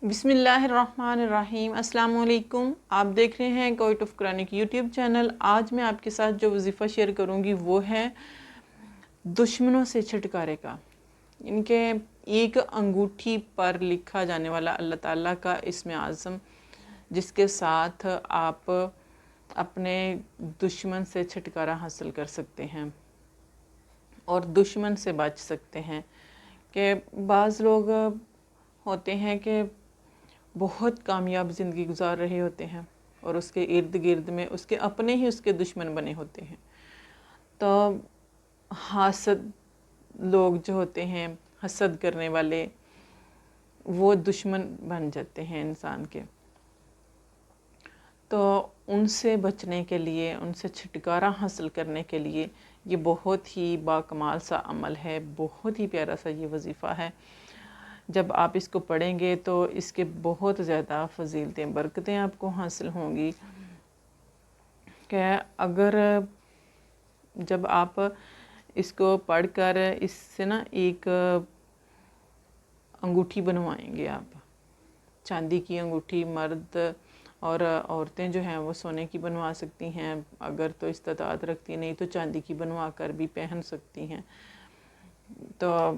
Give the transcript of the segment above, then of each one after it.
بسم اللہ الرحمن الرحیم۔ السلام علیکم، آپ دیکھ رہے ہیں quit of Quranic YouTube channel. آج میں آپ کے ساتھ جو وظیفہ شیئر کروں گی وہ ہے دشمنوں سے چھٹکارے کا، ان کے ایک انگوٹھی پر لکھا جانے والا اللہ تعالیٰ کا اسم اعظم، جس کے ساتھ آپ اپنے دشمن سے چھٹکارا حاصل کر سکتے ہیں اور دشمن سے بچ سکتے ہیں۔ کہ بعض لوگ ہوتے ہیں کہ بہت کامیاب زندگی گزار رہے ہوتے ہیں اور اس کے ارد گرد میں اس کے اپنے ہی اس کے دشمن بنے ہوتے ہیں، تو حاسد لوگ جو ہوتے ہیں، حسد کرنے والے، وہ دشمن بن جاتے ہیں انسان کے۔ تو ان سے بچنے کے لیے، ان سے چھٹکارا حاصل کرنے کے لیے یہ بہت ہی باکمال سا عمل ہے، بہت ہی پیارا سا یہ وظیفہ ہے۔ جب آپ اس کو پڑھیں گے تو اس کے بہت زیادہ فضیلتیں، برکتیں آپ کو حاصل ہوں گی کہ اگر جب آپ اس کو پڑھ کر اس سے نا ایک انگوٹھی بنوائیں گے، آپ چاندی کی انگوٹھی، مرد اور عورتیں جو ہیں وہ سونے کی بنوا سکتی ہیں، اگر تو استطاعت رکھتی، نہیں تو چاندی کی بنوا کر بھی پہن سکتی ہیں، تو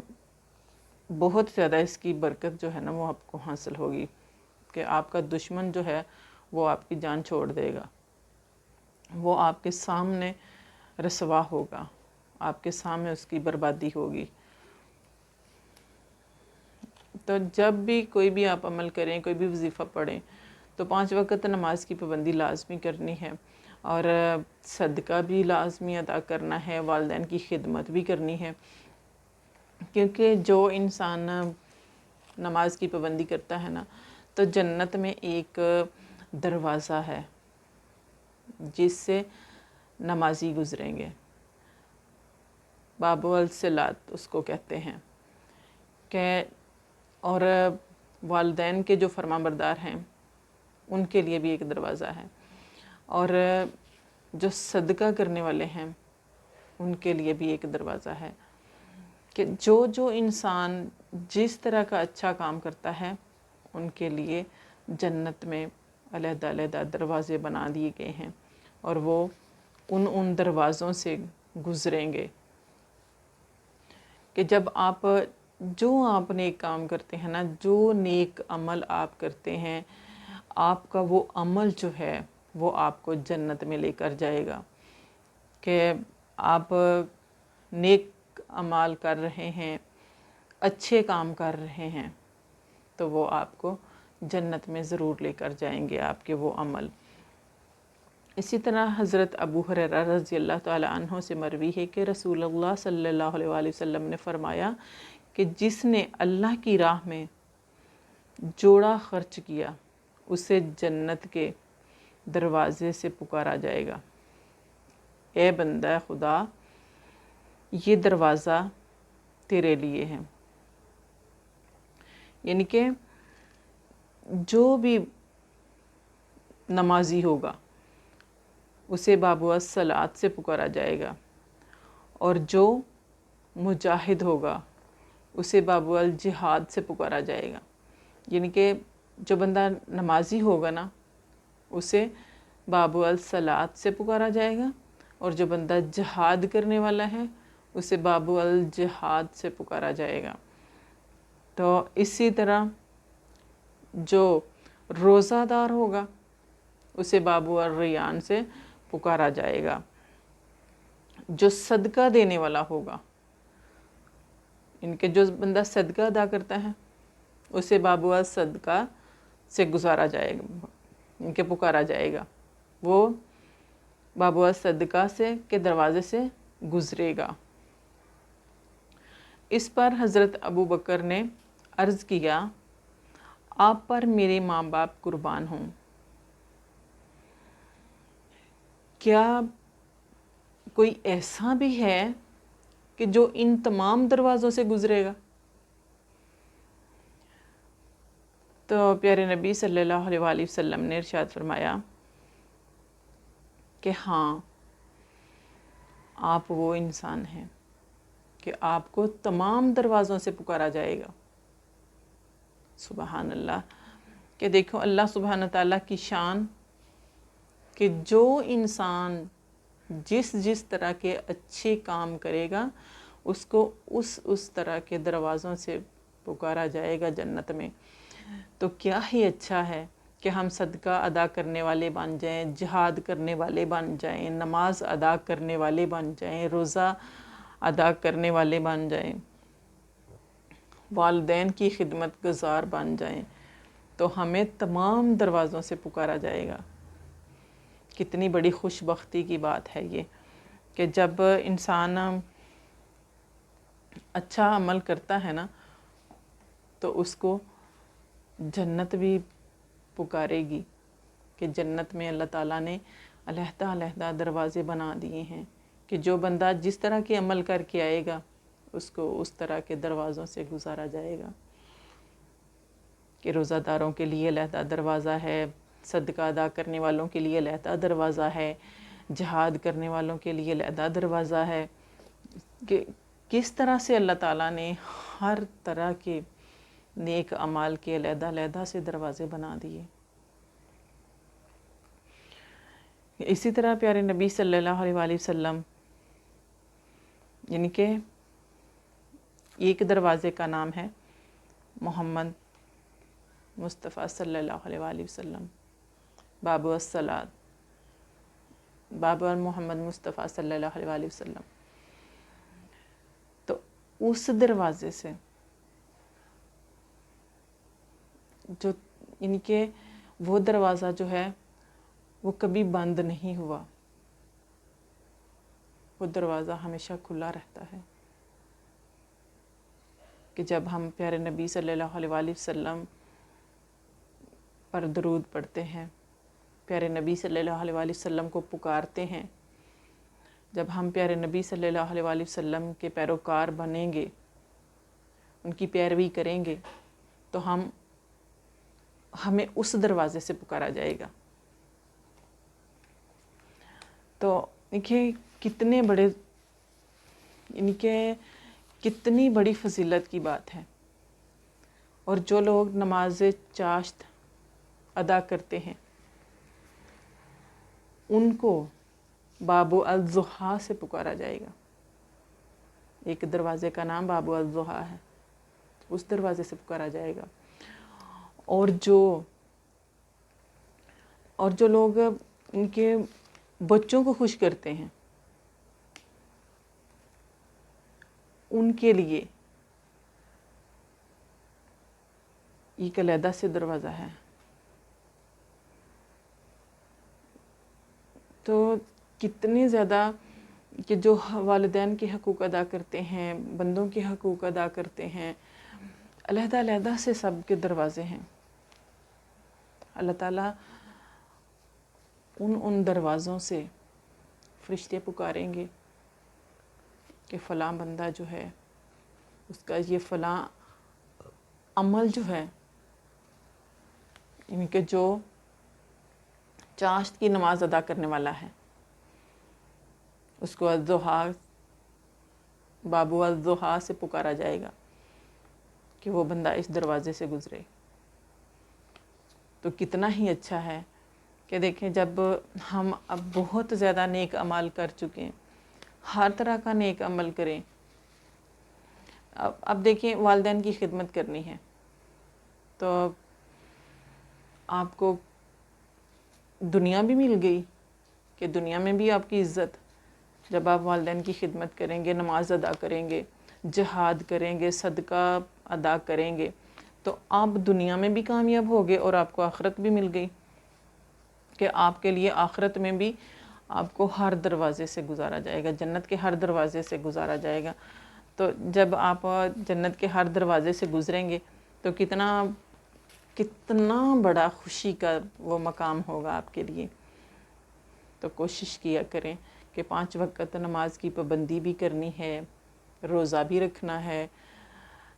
بہت زیادہ اس کی برکت جو ہے نا وہ آپ کو حاصل ہوگی کہ آپ کا دشمن جو ہے وہ آپ کی جان چھوڑ دے گا، وہ آپ کے سامنے رسوا ہوگا، آپ کے سامنے اس کی بربادی ہوگی۔ تو جب بھی کوئی بھی آپ عمل کریں، کوئی بھی وظیفہ پڑھیں، تو 5 وقت نماز کی پابندی لازمی کرنی ہے اور صدقہ بھی لازمی ادا کرنا ہے، والدین کی خدمت بھی کرنی ہے، کیونکہ جو انسان نماز کی پابندی کرتا ہے نا، تو جنت میں ایک دروازہ ہے جس سے نمازی گزریں گے، باب الصلاۃ اس کو کہتے ہیں کہ، اور والدین کے جو فرما بردار ہیں ان کے لیے بھی ایک دروازہ ہے، اور جو صدقہ کرنے والے ہیں ان کے لیے بھی ایک دروازہ ہے، کہ جو انسان جس طرح کا اچھا کام کرتا ہے ان کے لیے جنت میں علیحدہ علیحدہ دروازے بنا دیے گئے ہیں اور وہ ان دروازوں سے گزریں گے کہ جب آپ نیک کام کرتے ہیں نا، جو نیک عمل آپ کرتے ہیں، آپ کا وہ عمل جو ہے وہ آپ کو جنت میں لے کر جائے گا، کہ آپ نیک اعمال کر رہے ہیں، اچھے کام کر رہے ہیں، تو وہ آپ کو جنت میں ضرور لے کر جائیں گے آپ کے وہ عمل۔ اسی طرح حضرت ابو ہریرہ رضی اللہ تعالیٰ عنہ سے مروی ہے کہ رسول اللہ صلی اللہ علیہ وآلہ وسلم نے فرمایا کہ جس نے اللہ کی راہ میں جوڑا خرچ کیا اسے جنت کے دروازے سے پکارا جائے گا، اے بندہ خدا، یہ دروازہ تیرے لیے ہے۔ یعنی کہ جو بھی نمازی ہوگا اسے باب الصلاۃ سے پکارا جائے گا، اور جو مجاہد ہوگا اسے باب الجہاد سے پکارا جائے گا۔ یعنی کہ جو بندہ نمازی ہوگا نا اسے باب الصلاۃ سے پکارا جائے گا، اور جو بندہ جہاد کرنے والا ہے اسے باب الجہاد سے پکارا جائے گا۔ تو اسی طرح جو روزہ دار ہوگا اسے باب الریان سے پکارا جائے گا۔ جو صدقہ دینے والا ہوگا، ان کے جو بندہ صدقہ ادا کرتا ہے اسے باب الصدقہ سے گزارا جائے گا، ان کے پکارا جائے گا، وہ باب الصدقہ کے دروازے سے گزرے گا۔ اس پر حضرت ابو بکر نے عرض کیا، آپ پر میرے ماں باپ قربان ہوں، کیا کوئی ایسا بھی ہے کہ جو ان تمام دروازوں سے گزرے گا؟ تو پیارے نبی صلی اللہ علیہ وآلہ وسلم نے ارشاد فرمایا کہ ہاں، آپ وہ انسان ہیں کہ آپ کو تمام دروازوں سے پکارا جائے گا۔ سبحان اللہ! کہ دیکھو اللہ سبحانہ تعالیٰ کی شان کہ جو انسان جس طرح کے اچھے کام کرے گا اس کو اس طرح کے دروازوں سے پکارا جائے گا جنت میں. تو کیا ہی اچھا ہے کہ ہم صدقہ ادا کرنے والے بن جائیں، جہاد کرنے والے بن جائیں، نماز ادا کرنے والے بن جائیں، روزہ ادا کرنے والے بن جائیں، والدین کی خدمت گزار بن جائیں، تو ہمیں تمام دروازوں سے پکارا جائے گا. کتنی بڑی خوش بختی کی بات ہے یہ کہ جب انسان اچھا عمل کرتا ہے نا تو اس کو جنت بھی پکارے گی کہ جنت میں اللہ تعالیٰ نے علیحدہ دروازے بنا دیے ہیں کہ جو بندہ جس طرح کے عمل کر کے آئے گا اس کو اس طرح کے دروازوں سے گزارا جائے گا. کہ روزہ داروں کے لیے علیحدہ دروازہ ہے، صدقہ ادا کرنے والوں کے لیے علیحدہ دروازہ ہے، جہاد کرنے والوں کے لیے علیحدہ دروازہ ہے. کہ کس طرح سے اللہ تعالیٰ نے ہر طرح کے نیک اعمال کے علیحدہ سے دروازے بنا دیے. اسی طرح پیارے نبی صلی اللہ علیہ وآلہ وسلم یعنی کہ ایک دروازے کا نام ہے محمد مصطفیٰ صلی اللہ علیہ وآلہ وسلم، باب الصلاۃ، باب محمد مصطفیٰ صلی اللہ علیہ وآلہ وسلم. تو اس دروازے سے جو یعنی کہ وہ دروازہ جو ہے وہ کبھی بند نہیں ہوا، وہ دروازہ ہمیشہ کھلا رہتا ہے. کہ جب ہم پیارے نبی صلی اللہ علیہ وآلہ وسلم پر درود پڑھتے ہیں، پیارے نبی صلی اللہ علیہ وآلہ وسلم کو پکارتے ہیں، جب ہم پیارے نبی صلی اللہ علیہ وآلہ وسلم کے پیروکار بنیں گے، ان کی پیروی کریں گے، تو ہمیں اس دروازے سے پکارا جائے گا. تو دیکھیں کتنے بڑے یعنی کہ کتنی بڑی فضیلت کی بات ہے. اور جو لوگ نماز چاشت ادا کرتے ہیں ان کو باب الضحیٰ سے پکارا جائے گا. ایک دروازے کا نام باب الضحیٰ ہے، اس دروازے سے پکارا جائے گا. اور جو لوگ ان کے بچوں کو خوش کرتے ہیں ان کے لیے ایک علیحدہ سے دروازہ ہے. تو کتنے زیادہ کہ جو والدین کے حقوق ادا کرتے ہیں، بندوں کے حقوق ادا کرتے ہیں، علیحدہ سے سب کے دروازے ہیں. اللہ تعالیٰ ان دروازوں سے فرشتے پکاریں گے کہ فلاں بندہ جو ہے اس کا یہ فلاں عمل جو ہے، یعنی کہ جو چاشت کی نماز ادا کرنے والا ہے اس کو الضحیٰ، باب الضحیٰ سے پکارا جائے گا کہ وہ بندہ اس دروازے سے گزرے. تو کتنا ہی اچھا ہے کہ دیکھیں جب ہم اب بہت زیادہ نیک عمل کر چکے ہیں، ہر طرح کا نیک عمل کریں. اب دیکھیں والدین کی خدمت کرنی ہے تو آپ کو دنیا بھی مل گئی کہ دنیا میں بھی آپ کی عزت. جب آپ والدین کی خدمت کریں گے، نماز ادا کریں گے، جہاد کریں گے، صدقہ ادا کریں گے تو آپ دنیا میں بھی کامیاب ہوگے اور آپ کو آخرت بھی مل گئی کہ آپ کے لیے آخرت میں بھی آپ کو ہر دروازے سے گزارا جائے گا، جنت کے ہر دروازے سے گزارا جائے گا. تو جب آپ جنت کے ہر دروازے سے گزریں گے تو کتنا بڑا خوشی کا وہ مقام ہوگا آپ کے لیے. تو کوشش کیا کریں کہ 5 وقت نماز کی پابندی بھی کرنی ہے، روزہ بھی رکھنا ہے،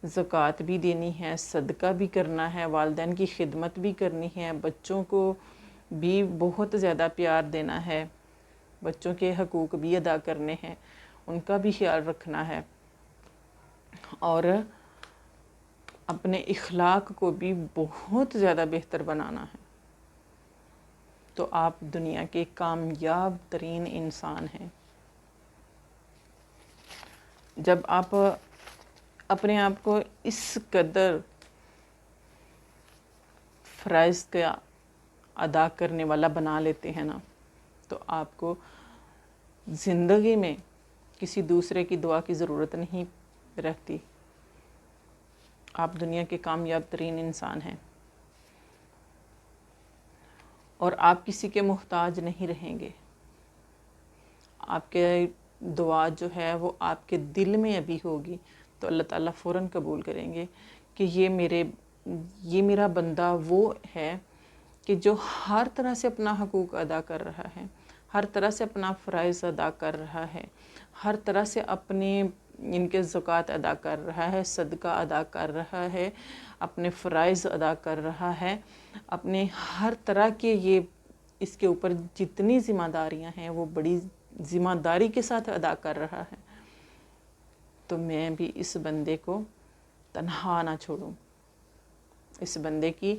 زکوٰۃ بھی دینی ہے، صدقہ بھی کرنا ہے، والدین کی خدمت بھی کرنی ہے، بچوں کو بھی بہت زیادہ پیار دینا ہے، بچوں کے حقوق بھی ادا کرنے ہیں، ان کا بھی خیال رکھنا ہے. اور اپنے اخلاق کو بھی بہت زیادہ بہتر بنانا ہے، تو آپ دنیا کے کامیاب ترین انسان ہیں۔ جب آپ اپنے آپ کو اس قدر فرائض کا ادا کرنے والا بنا لیتے ہیں نا، تو آپ کو زندگی میں کسی دوسرے کی دعا کی ضرورت نہیں رہتی۔ آپ دنیا کے کامیاب ترین انسان ہیں، اور آپ کسی کے محتاج نہیں رہیں گے۔ آپ کے دعا جو ہے وہ آپ کے دل میں ابھی ہوگی تو اللہ تعالیٰ فوراً قبول کریں گے کہ یہ میرا بندہ وہ ہے کہ جو ہر طرح سے اپنا حقوق ادا کر رہا ہے، ہر طرح سے اپنا فرائض ادا کر رہا ہے، ہر طرح سے اپنے ان کے زکوٰۃ ادا کر رہا ہے، صدقہ ادا کر رہا ہے، اپنے فرائض ادا کر رہا ہے، اپنے ہر طرح کے اس کے اوپر جتنی ذمہ داریاں ہیں وہ بڑی ذمہ داری کے ساتھ ادا کر رہا ہے، تو میں بھی اس بندے کو تنہا نہ چھوڑوں، اس بندے کی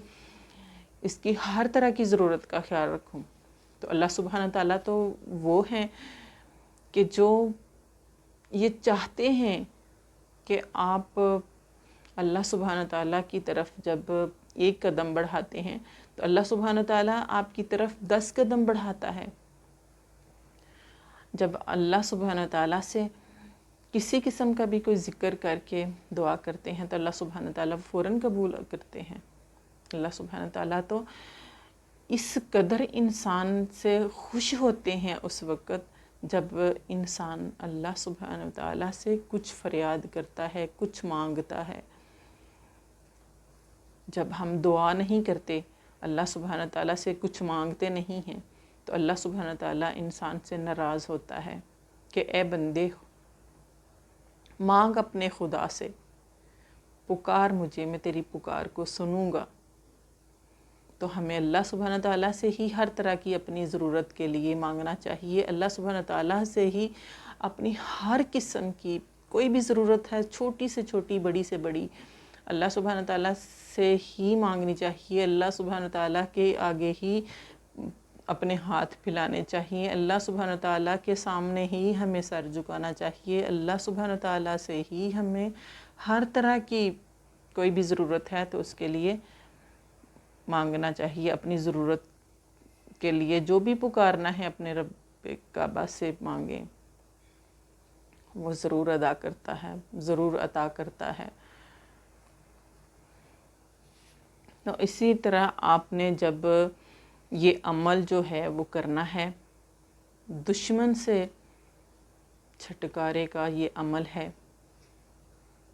اس کی ہر طرح کی ضرورت کا خیال رکھوں۔ تو اللہ سبحانہ تعالیٰ تو وہ ہیں کہ جو یہ چاہتے ہیں کہ آپ اللہ سبحانہ تعالیٰ کی طرف جب ایک قدم بڑھاتے ہیں تو اللہ سبحانہ تعالیٰ آپ کی طرف 10 قدم بڑھاتا ہے۔ جب اللہ سبحانہ تعالیٰ سے کسی قسم کا بھی کوئی ذکر کر کے دعا کرتے ہیں تو اللہ سبحانہ تعالیٰ فوراً قبول کرتے ہیں۔ اللہ سبحانہ تعالیٰ تو اس قدر انسان سے خوش ہوتے ہیں اس وقت جب انسان اللہ سبحانہ تعالیٰ سے کچھ فریاد کرتا ہے، کچھ مانگتا ہے۔ جب ہم دعا نہیں کرتے، اللہ سبحانہ تعالیٰ سے کچھ مانگتے نہیں ہیں، تو اللہ سبحانہ تعالیٰ انسان سے ناراض ہوتا ہے کہ اے بندے، مانگ اپنے خدا سے، پکار مجھے، میں تیری پکار کو سنوں گا۔ تو ہمیں اللہ سبحانہ تعالیٰ سے ہی ہر طرح کی اپنی ضرورت کے لیے مانگنا چاہیے۔ اللہ سبحانہ تعالیٰ سے ہی اپنی ہر قسم کی کوئی بھی ضرورت ہے، چھوٹی سے چھوٹی، بڑی سے بڑی، اللہ سبحانہ تعالیٰ سے ہی مانگنی چاہیے۔ اللہ سبحانہ تعالیٰ کے آگے ہی اپنے ہاتھ پھیلانے چاہیے، اللہ سبحانہ تعالیٰ کے سامنے ہی ہمیں سر جھکانا چاہیے، اللہ سبحانہ تعالیٰ سے ہی ہمیں ہر طرح کی کوئی بھی ضرورت ہے تو اس کے لیے مانگنا چاہیے۔ اپنی ضرورت کے لیے جو بھی پکارنا ہے اپنے رب کعبہ سے مانگیں، وہ ضرور ادا کرتا ہے، ضرور عطا کرتا ہے۔ تو اسی طرح آپ نے جب یہ عمل جو ہے وہ کرنا ہے، دشمن سے چھٹکارے کا یہ عمل ہے۔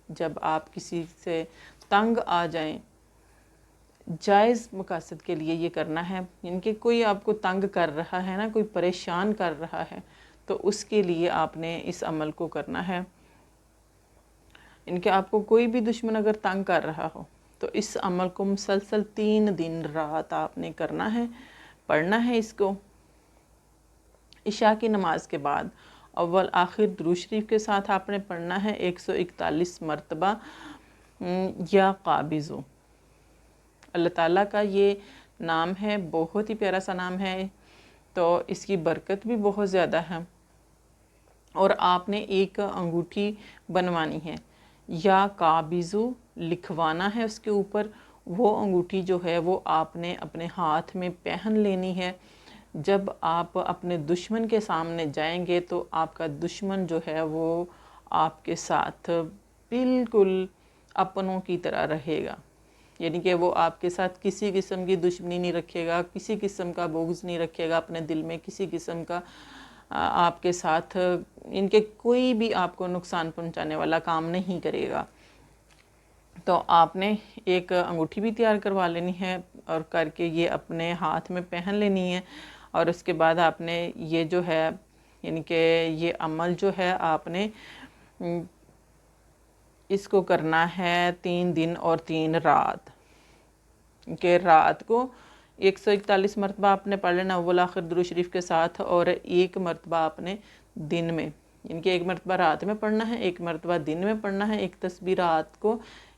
جب آپ کسی سے تنگ آ جائیں، جائز مقاصد کے لیے یہ کرنا ہے، ان کے کوئی آپ کو تنگ کر رہا ہے نا، کوئی پریشان کر رہا ہے، تو اس کے لیے آپ نے اس عمل کو کرنا ہے۔ ان کے آپ کو کوئی بھی دشمن اگر تنگ کر رہا ہو تو اس عمل کو مسلسل 3 دن رات آپ نے کرنا ہے، پڑھنا ہے اس کو۔ عشاء کی نماز کے بعد اول آخر درود شریف کے ساتھ آپ نے پڑھنا ہے 141 مرتبہ، یا قابضو۔ اللہ تعالیٰ کا یہ نام ہے، بہت ہی پیارا سا نام ہے، تو اس کی برکت بھی بہت زیادہ ہے۔ اور آپ نے ایک انگوٹھی بنوانی ہے، یا قابضو لکھوانا ہے اس کے اوپر۔ وہ انگوٹھی جو ہے وہ آپ نے اپنے ہاتھ میں پہن لینی ہے۔ جب آپ اپنے دشمن کے سامنے جائیں گے تو آپ کا دشمن جو ہے وہ آپ کے ساتھ بالکل اپنوں کی طرح رہے گا، یعنی کہ وہ آپ کے ساتھ کسی قسم کی دشمنی نہیں رکھے گا، کسی قسم کا بغض نہیں رکھے گا اپنے دل میں، کسی قسم کا آپ کے ساتھ ان کے کوئی بھی آپ کو نقصان پہنچانے والا کام نہیں کرے گا۔ تو آپ نے ایک انگوٹھی بھی تیار کروا لینی ہے اور کر کے یہ اپنے ہاتھ میں پہن لینی ہے، اور اس کے بعد آپ نے یہ جو ہے، یعنی کہ یہ عمل جو ہے آپ نے اس کو کرنا ہے 3 دن اور 3 رات، کہ رات کو 141 مرتبہ آپ نے پڑھ لینا اول آخر درود شریف کے ساتھ، اور 1 مرتبہ آپ نے دن میں، یعنی کہ 1 مرتبہ رات میں پڑھنا ہے، 1 مرتبہ دن میں پڑھنا ہے، ایک تسبیح رات کو،